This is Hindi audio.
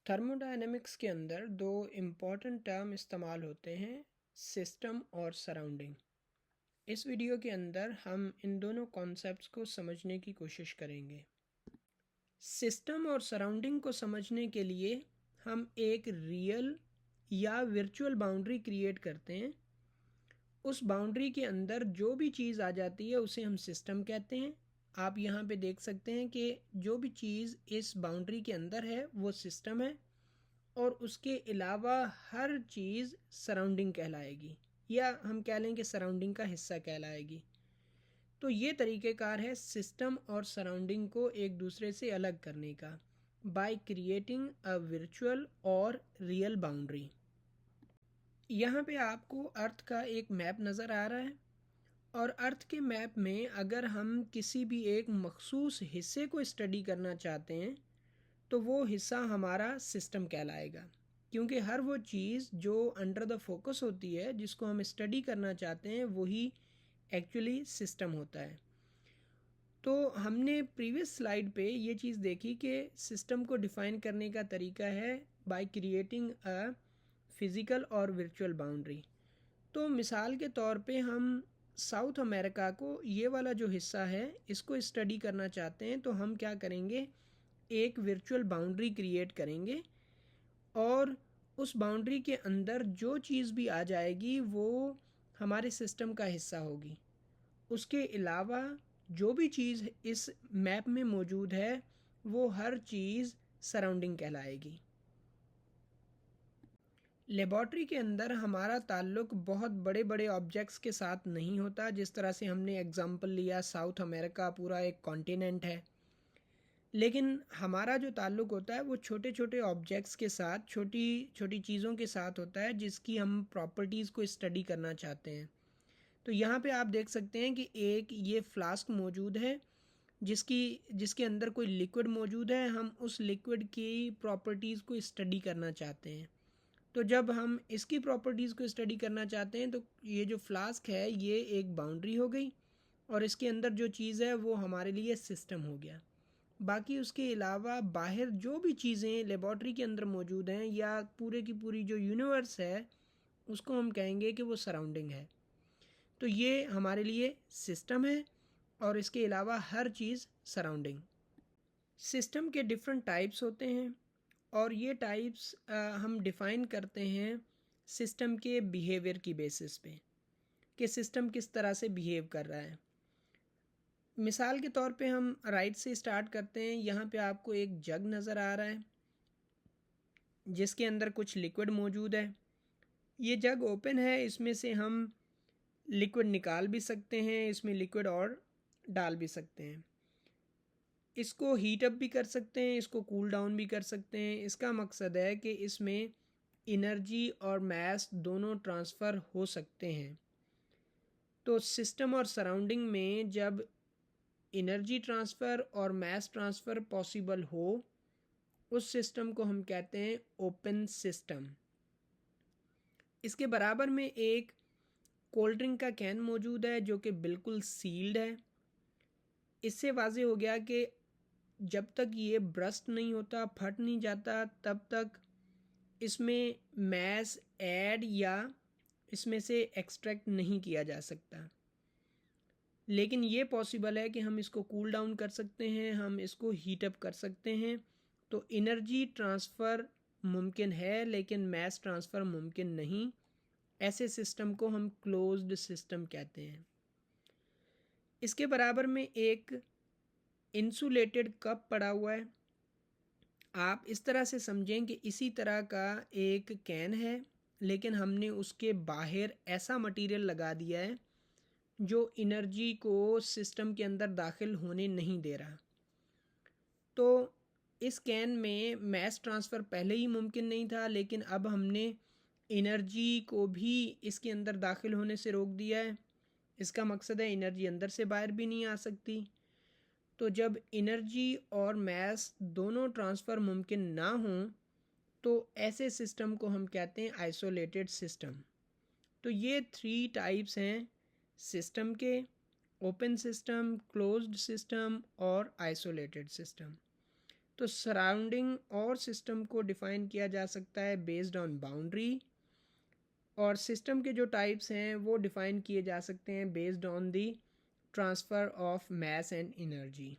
थर्मोडायनेमिक्स के अंदर दो इम्पॉर्टेंट टर्म इस्तेमाल होते हैं, सिस्टम और सराउंडिंग। इस वीडियो के अंदर हम इन दोनों कॉन्सेप्ट्स को समझने की कोशिश करेंगे। सिस्टम और सराउंडिंग को समझने के लिए हम एक रियल या वर्चुअल बाउंड्री क्रिएट करते हैं। उस बाउंड्री के अंदर जो भी चीज़ आ जाती है उसे हम सिस्टम कहते हैं। आप यहाँ पे देख सकते हैं कि जो भी चीज़ इस बाउंड्री के अंदर है वो सिस्टम है, और उसके अलावा हर चीज़ सराउंडिंग कहलाएगी, या हम कह लें कि सराउंडिंग का हिस्सा कहलाएगी। तो ये तरीक़ेकार है सिस्टम और सराउंडिंग को एक दूसरे से अलग करने का, बाय क्रिएटिंग अ वर्चुअल और रियल बाउंड्री। यहाँ पे आपको अर्थ का एक मैप नज़र आ रहा है, और अर्थ के मैप में अगर हम किसी भी एक मखसूस हिस्से को स्टडी करना चाहते हैं तो वो हिस्सा हमारा सिस्टम कहलाएगा, क्योंकि हर वो चीज़ जो अंडर द फोकस होती है, जिसको हम स्टडी करना चाहते हैं, वही एक्चुअली सिस्टम होता है। तो हमने प्रीवियस स्लाइड पे ये चीज़ देखी कि सिस्टम को डिफ़ाइन करने का तरीका है बाय क्रिएटिंग अ फिज़िकल और वर्चुअल बाउंड्री। तो मिसाल के तौर पे हम साउथ अमेरिका को, ये वाला जो हिस्सा है, इसको स्टडी करना चाहते हैं, तो हम क्या करेंगे, एक वर्चुअल बाउंड्री क्रिएट करेंगे, और उस बाउंड्री के अंदर जो चीज़ भी आ जाएगी वो हमारे सिस्टम का हिस्सा होगी। उसके अलावा जो भी चीज़ इस मैप में मौजूद है वो हर चीज़ सराउंडिंग कहलाएगी। लेबॉर्ट्री के अंदर हमारा ताल्लुक़ बहुत बड़े बड़े ऑब्जेक्ट्स के साथ नहीं होता। जिस तरह से हमने एग्ज़ाम्पल लिया, साउथ अमेरिका पूरा एक कॉन्टिनेंट है, लेकिन हमारा जो ताल्लुक़ होता है वो छोटे छोटे ऑब्जेक्ट्स के साथ, छोटी छोटी चीज़ों के साथ होता है जिसकी हम प्रॉपर्टीज़ को स्टडी करना चाहते हैं। तो यहाँ पे आप देख सकते हैं कि एक ये फ्लास्क मौजूद है जिसके अंदर कोई लिक्विड मौजूद है। हम उस लिक्विड की प्रॉपर्टीज़ को स्टडी करना चाहते हैं। तो जब हम इसकी प्रॉपर्टीज़ को स्टडी करना चाहते हैं तो ये जो फ्लास्क है ये एक बाउंड्री हो गई, और इसके अंदर जो चीज़ है वो हमारे लिए सिस्टम हो गया। बाकी उसके अलावा बाहर जो भी चीज़ें लेबॉर्ट्री के अंदर मौजूद हैं, या पूरे की पूरी जो यूनिवर्स है, उसको हम कहेंगे कि वो सराउंडिंग है। तो ये हमारे लिए सिस्टम है, और इसके अलावा हर चीज़ सराउंडिंग। सिस्टम के डिफरेंट टाइप्स होते हैं, और ये टाइप्स हम डिफ़ाइन करते हैं सिस्टम के बिहेवियर की बेसिस पे, कि सिस्टम किस तरह से बिहेव कर रहा है। मिसाल के तौर पे हम राइट से स्टार्ट करते हैं। यहाँ पे आपको एक जग नज़र आ रहा है जिसके अंदर कुछ लिक्विड मौजूद है। ये जग ओपन है, इसमें से हम लिक्विड निकाल भी सकते हैं, इसमें लिक्विड और डाल भी सकते हैं। इसको हीट अप भी कर सकते हैं, इसको कूल डाउन भी कर सकते हैं। इसका मकसद है कि इसमें एनर्जी और मास दोनों ट्रांसफ़र हो सकते हैं। तो सिस्टम और सराउंडिंग में जब एनर्जी ट्रांसफ़र और मास ट्रांसफ़र पॉसिबल हो, उस सिस्टम को हम कहते हैं ओपन सिस्टम। इसके बराबर में एक कोल्ड ड्रिंक का कैन मौजूद है जो कि बिल्कुल सील्ड है। इससे वाज़ेह हो गया कि जब तक ये ब्रस्ट नहीं होता, फट नहीं जाता, तब तक इसमें मैस ऐड या इसमें से एक्सट्रैक्ट नहीं किया जा सकता। लेकिन ये पॉसिबल है कि हम इसको कूल डाउन कर सकते हैं, हम इसको हीट अप कर सकते हैं। तो एनर्जी ट्रांसफ़र मुमकिन है, लेकिन मैस ट्रांसफ़र मुमकिन नहीं। ऐसे सिस्टम को हम क्लोज्ड सिस्टम कहते हैं। इसके बराबर में एक इंसुलेटेड कप पड़ा हुआ है। आप इस तरह से समझें कि इसी तरह का एक कैन है, लेकिन हमने उसके बाहर ऐसा मटेरियल लगा दिया है जो एनर्जी को सिस्टम के अंदर दाखिल होने नहीं दे रहा। तो इस कैन में मैस ट्रांसफ़र पहले ही मुमकिन नहीं था, लेकिन अब हमने एनर्जी को भी इसके अंदर दाखिल होने से रोक दिया है। इसका मकसद है एनर्जी अंदर से बाहर भी नहीं आ सकती। तो जब एनर्जी और मास दोनों ट्रांसफ़र मुमकिन ना हों, तो ऐसे सिस्टम को हम कहते हैं आइसोलेटेड सिस्टम। तो ये 3 टाइप्स हैं सिस्टम के: ओपन सिस्टम, क्लोज्ड सिस्टम और आइसोलेटेड सिस्टम। तो सराउंडिंग और सिस्टम को डिफ़ाइन किया जा सकता है बेस्ड ऑन बाउंड्री, और सिस्टम के जो टाइप्स हैं वो डिफ़ाइन किए जा सकते हैं based on the transfer of mass and energy.